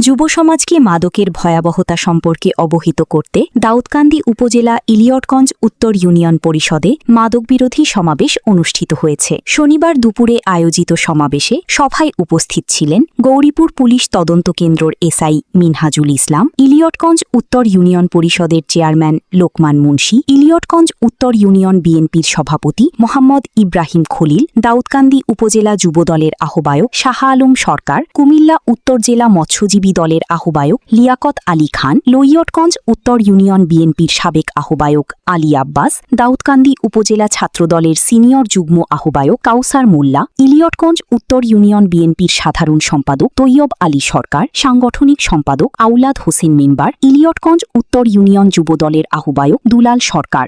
যুব সমাজকে মাদকের ভয়াবহতা সম্পর্কে অবহিত করতে দাউদকান্দি উপজেলা ইলিয়টগঞ্জ উত্তর ইউনিয়ন পরিষদে মাদকবিরোধী সমাবেশ অনুষ্ঠিত হয়েছে। শনিবার দুপুরে আয়োজিত সমাবেশে সভায় উপস্থিত ছিলেন গৌরীপুর পুলিশ তদন্ত কেন্দ্রের এসআই মিনহাজুল ইসলাম, ইলিয়টগঞ্জ উত্তর ইউনিয়ন পরিষদের চেয়ারম্যান লোকমান মুন্সি, ইলিয়টগঞ্জ উত্তর ইউনিয়ন বিএনপির সভাপতি মোহাম্মদ ইব্রাহিম খলিল, দাউদকান্দি উপজেলা যুবদলের আহ্বায়ক শাহ আলম সরকার, কুমিল্লা উত্তর জেলা মৎস্যজীবী দলের আহ্বায়ক লিয়াকত আলী খান, লইয়টগঞ্জ উত্তর ইউনিয়ন বিএনপির সাবেক আহ্বায়ক আলী আব্বাস, দাউদকান্দি উপজেলা ছাত্রদলের সিনিয়র যুগ্ম আহ্বায়ক কাউসার মোল্লা, ইলিয়টগঞ্জ উত্তর ইউনিয়ন বিএনপির সাধারণ সম্পাদক তৈয়ব আলী সরকার, সাংগঠনিক সম্পাদক আউলাদ হোসেন মেম্বার, ইলিয়টগঞ্জ উত্তর ইউনিয়ন যুবদলের আহ্বায়ক দুলাল সরকার।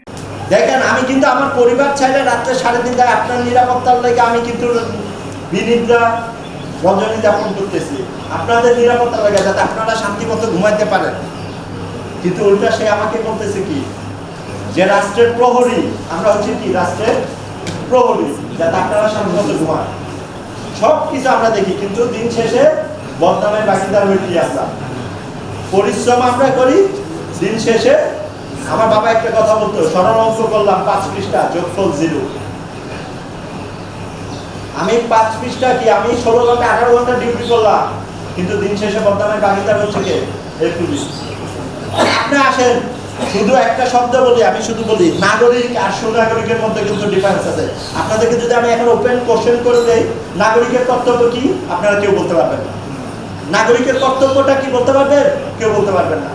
দেখেন, আমি কিন্তু আমার পরিবার চাইলে রাত্রে 3:30টায় আপনার নিরাপত্তার লেগে আমি কিন্তু বিনিদ্রা রজনী যাপন করতেছি, আপনাদের নিরাপত্তার লেগে, যাতে আপনারা শান্তিমতো ঘুমাইতে পারেন। কিন্তু উল্টা সে আমাকে বলতেছে কি, যে রাষ্ট্রের প্রহরী আমরা হচ্ছে কি, রাষ্ট্রের প্রহরী, যাতে আপনারা শান্তিমতো ঘুমান। সব কিছু আমরা দেখি, কিন্তু দিন শেষে বদনামের বাকিদার হয়ে কি আমরা পরিশ্রম আমরা করি, দিন শেষে আমার বাবা একটা কথা বলতো, সরল অঙ্ক করলাম 5 পৃষ্ঠা যোগফল 0। আমি 5 পৃষ্ঠা কি, আমি 16 ঘন্টা 18 ঘন্টা ডিউটি করলাম, কিন্তু দিন শেষে বদনামের বাকিদার হচ্ছে কে, এই পুলিশ। আপনি আসেন, শুধু একটা শব্দ বলি, আমি শুধু বলি নাগরিক আর সুনাগরিকের মধ্যে কিন্তু ডিফারেন্স আছে। আপনাদেরকে যদি আমি এখন ওপেন কোশ্চেন করে দেই, নাগরিকের কর্তব্য কি, আপনারা কেউ বলতে পারবেন না। নাগরিকের কর্তব্যটা কি বলতে পারবেন? কেউ বলতে পারবেন না।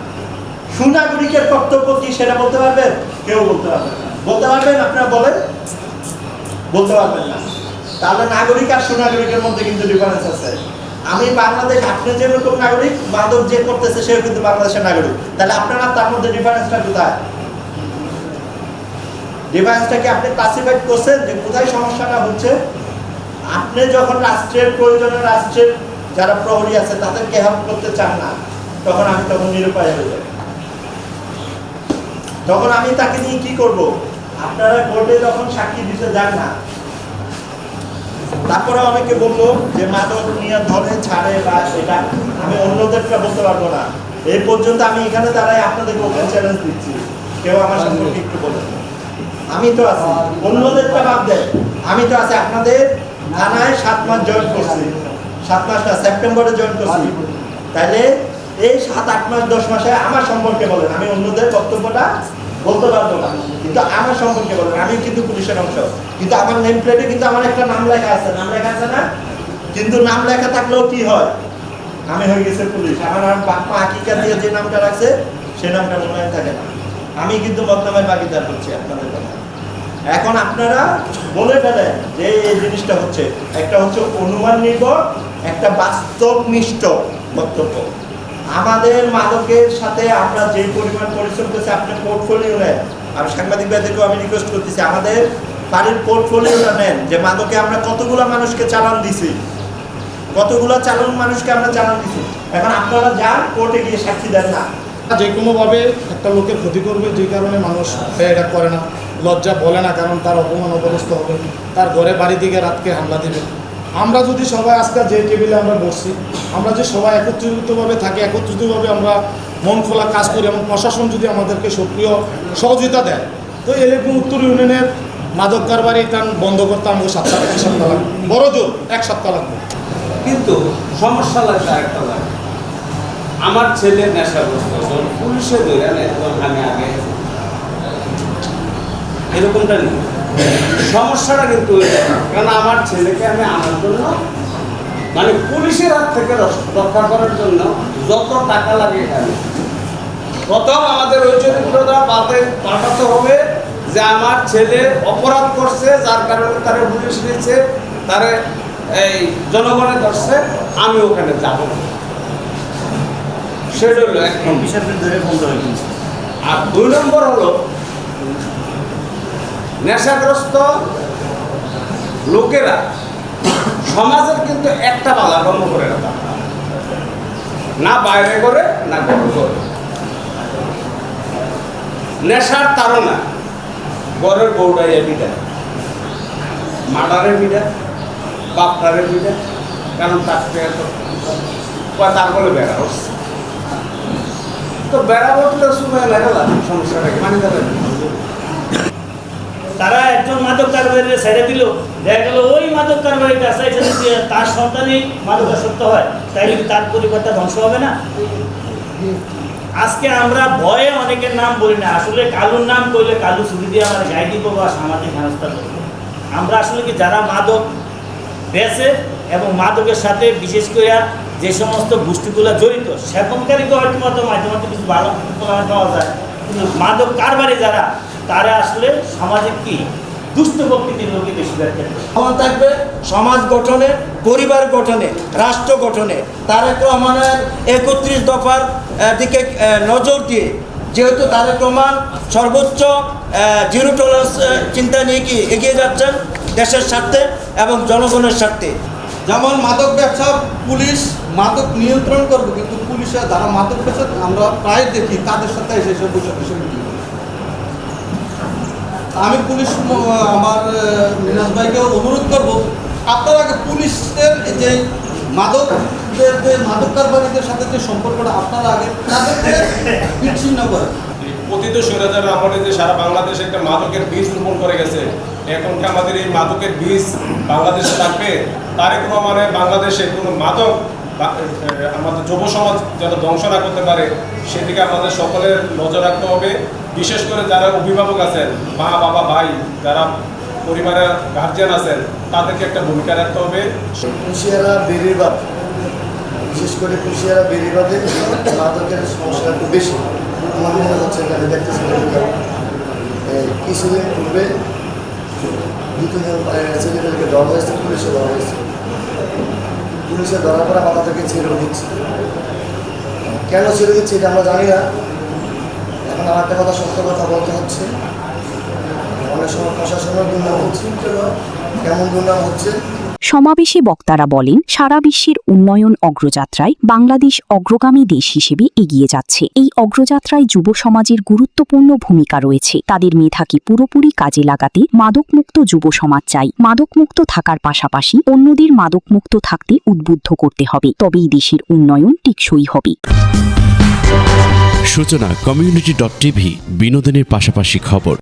সুনাগরিকের কর্তব্য কি সেটা বলতে পারবেন? কেউ বলতে পারবেন না। বলতে পারবেন? আপনারা বলেন। বলতে পারবেন না। তাহলে নাগরিক আর সুনাগরিকের মধ্যে কিন্তু ডিফারেন্স আছে। আমি বাংলাদেশ, আপনি যেরকম নাগরিক, মাদক যে করতেছে সেও কিন্তু বাংলাদেশের নাগরিক। তাহলে আপনারা তার মধ্যে ডিফারেন্সটা কোথায়? ডিফারেন্সটা কি আপনি ক্লাসিফাইড করছেন যে কোথায় সমস্যাটা হচ্ছে? আপনি যখন রাষ্ট্রের প্রয়োজনে রাষ্ট্রের যারা প্রহরী আছে তাদেরকে হেল্প করতে চান না, তখন আমি তখন নিরুপায় হয়ে যাই। তখন আমি তাকে নিয়ে কি করব? আপনারা কোর্টে যখন সাক্ষী দিতে যান না, তারপরে অনেকে বললো যে মাদক নিয়ে ধরে ছাড়ে বা এটা, আমি অন্যদেরটা বলতে পারবো না। এই পর্যন্ত আমি এখানে দাঁড়াই আপনাদেরকে ওপেন চ্যালেঞ্জ দিচ্ছি, কেউ আমার সম্পর্কে একটু বলেন। আমি তো আছি, অন্যদেরটা বাদ দেন, আমি তো আছি। আপনাদের থানায় 7 মাস জয়েন করছি, 7 মাস না, সেপ্টেম্বরে জয়েন করছি। তাইলে এই 7, 8 মাস 10 মাসে আমার সম্পর্কে বলেন। আমি অন্যদের বক্তব্যটা বলতে পারবো না, কিন্তু আমার সম্পর্কে বলেন। আমি কিন্তু পুলিশের অংশ, কিন্তু আমার নেম প্লেটে কিন্তু আমার একটা নাম লেখা আছে। নাম লেখা আছে না? কিন্তু নাম লেখা থাকলেও কি হয়, আমি হয়ে গেছে পুলিশ। আমার বাপ্পা হাকিকা দিয়ে যে নামটা রাখছে সেই নামটা মনে থাকে না। আমি কিন্তু বদনামের বাকিদার হচ্ছি আপনাদের কথা। এখন আপনারা বলে ফেলেন যে এই জিনিসটা হচ্ছে, একটা হচ্ছে অনুমান নির্ভর, একটা বাস্তবনিষ্ঠ বক্তব্য। আমাদের মাদকের সাথে আমরা যে পরিমাণ পরিশ্রম করছি, আপনার পোর্টফোলিও নেন। আর সাংবাদিক ভাইদেরকেও আমি রিকোয়েস্ট করতেছি, আমাদের বাড়ির পোর্টফোলিওটা নেন, যে মাদকে আমরা কতগুলা মানুষকে চালান দিছি, কতগুলা মানুষকে আমরা চালান দিছি। এখন আপনারা যান, কোর্টে গিয়ে সাক্ষী দেন না। যে কোনোভাবে একটা লোকের ক্ষতি করবে, যে কারণে মানুষ এটা করে না, লজ্জা বলে না, কারণ তার অপমান অপদস্থ হবে, তার ঘরে বাড়ি থেকে রাতকে হামলা দেবে। আমরা যদি সবাই আজকে যে টেবিলে আমরা বসছি, আমরা যে সবাই একত্রিতভাবে থাকি, একত্রিতভাবে আমরা মন খোলা কাজ করি, এবং প্রশাসন যদি আমাদেরকে সক্রিয় সহযোগিতা দেয়, তো এলাকা উত্তর ইউনিয়নের মাদক কারবারি টান বন্ধ করতে আমাকে 1 সপ্তাহ লাগবে, বড় জোর 1 সপ্তাহ লাগবে। কিন্তু সমস্যা লাগবে একটা লাগে, আমার ছেলে নেশাগ্রস্ত, পুলিশে ধরে নেয়, আমি আগে এরকমটা নেই। সমস্যাটা কিন্তু কারণ আমার ছেলেকে আমি আনার জন্য, মানে পুলিশের হাত থেকে রক্ষা করার জন্য যত টাকা লাগে, এখানে প্রথম আমাদের ওই চরিত্রটা পাঠাতে হবে যে আমার ছেলে অপরাধ করছে, যার কারণে তারা পুলিশ নিয়েছে, তারা এই জনগণে ধরছে, আমি ওখানে যাব না। সেটা হলো এক নম্বর। আর 2 নম্বর হলো নেশাগ্রস্ত লোকেরা সমাজের কিন্তু একটা বাধা কর্ম করে না, বাইরে করে না ঘরে করে। নেশার তাড়না ঘরের বউটাই পিঠা, মার্ডারের পিঠা, বাপটারের পিঠা, কারণ তার বলে বেড়া হচ্ছে। তো বেড়া বটলে সময় লাগালাম, সমস্যাটা কি পানি দেবেন? তারা একজন মাদক কারবারিকে ছেড়ে দিল, দেখা গেল ওই মাদক কারবারির কাছে এসে যে তার সন্তানই মাদকাসক্ত হয়, তাই কি তার পরিবারটা ধ্বংস হবে না? আজকে আমরা ভয়ে অনেকের নাম বলি না, আসলে কালুর নাম করলে কালু ছুটি দিয়ে আমার গায়ে দিব বা সামাজিক হেনস্থা করবো। আমরা আসলে কি যারা মাদক বেচে এবং মাদকের সাথে বিশেষ করে যে সমস্ত গোষ্ঠীগুলো জড়িত, সেবনকারীকে হয়তো মাঝে মাঝে কিছু ভালো ফলাফল পাওয়া যায়, কিন্তু মাদক কারবারি যারা, তারা আসলে সামাজিক কি দুষ্ট প্রকৃতির লোকে বেশি ব্যর্থ। আমার থাকবে সমাজ গঠনে, পরিবার গঠনে, রাষ্ট্র গঠনে। তারেক রহমানের 31 দফার দিকে নজর দিয়ে, যেহেতু তারেক রহমান সর্বোচ্চ জিরো টলারেন্স চিন্তা নিয়ে কি এগিয়ে যাচ্ছেন দেশের স্বার্থে এবং জনগণের স্বার্থে। যেমন মাদক ব্যবসা, পুলিশ মাদক নিয়ন্ত্রণ করবে, কিন্তু পুলিশের যারা মাদক ব্যবসা আমরা প্রায় দেখি তাদের সাথে এসে বসে মিটিং। আমি পুলিশ আমার মিনাজ ভাইকে অনুরোধ করব, আপনার আগে পুলিশের যে মাদক কারবারিদের সাথে যে সম্পর্কটা আপনারা আগে তাদেরকে বিচ্ছিন্ন করেন। পতিত স্বৈরাচার আমলে যে সারা বাংলাদেশে একটা মাদকের বীজ রোপণ করে গেছে, এখন কি আমাদের এই মাদকের বীজ বাংলাদেশে থাকবে? তারেক রহমানের বাংলাদেশে কোনো মাদক আমাদের যুব সমাজ যেন ধ্বংস না করতে পারে, সেদিকে আমাদের সকলের নজর রাখতে হবে। বিশেষ করে যারা অভিভাবক আছেন, মা বাবা ভাই, যারা পরিবারের গার্জিয়ান আছেন, তাদেরকে একটা ভূমিকা রাখতে হবে। কুশিয়ারা বেরিবাদ, বিশেষ করে কুশিয়ারা বেরিবাদে মাদকের সমস্যা একটু বেশি। আমার মনে হচ্ছে এখানে দেখতেছি কিছুদিন পূর্বে 2-3 ছেলেদেরকে ধরা হয়েছে, পুলিশে ধরা হয়েছে। পুলিশে ধরার পরে আমাদেরকে ছেড়ে দিচ্ছে। কেন ছেড়ে দিচ্ছে এটা আমরা জানি না। এখন আমার একটা কথা, সত্য কথা বলতে হচ্ছে, অনেক সময় প্রশাসনের দুর্নাম হচ্ছে। কেমন দুর্নাম হচ্ছে? সমাবেশে বক্তারা বলেন, সারা বিশ্বের উন্নয়ন অগ্রযাত্রায় বাংলাদেশ অগ্রগামী দেশ হিসেবে এগিয়ে যাচ্ছে। এই অগ্রযাত্রায় যুব সমাজের গুরুত্বপূর্ণ ভূমিকা রয়েছে। তাদের মেধাকে পুরোপুরি কাজে লাগাতে মাদকমুক্ত যুব সমাজ চাই। মাদকমুক্ত থাকার পাশাপাশি অন্যদের মাদকমুক্ত থাকতে উদ্বুদ্ধ করতে হবে, তবেই দেশের উন্নয়ন টেকসই হবে। সূচনা community.tv, বিনোদনের পাশাপাশি খবর।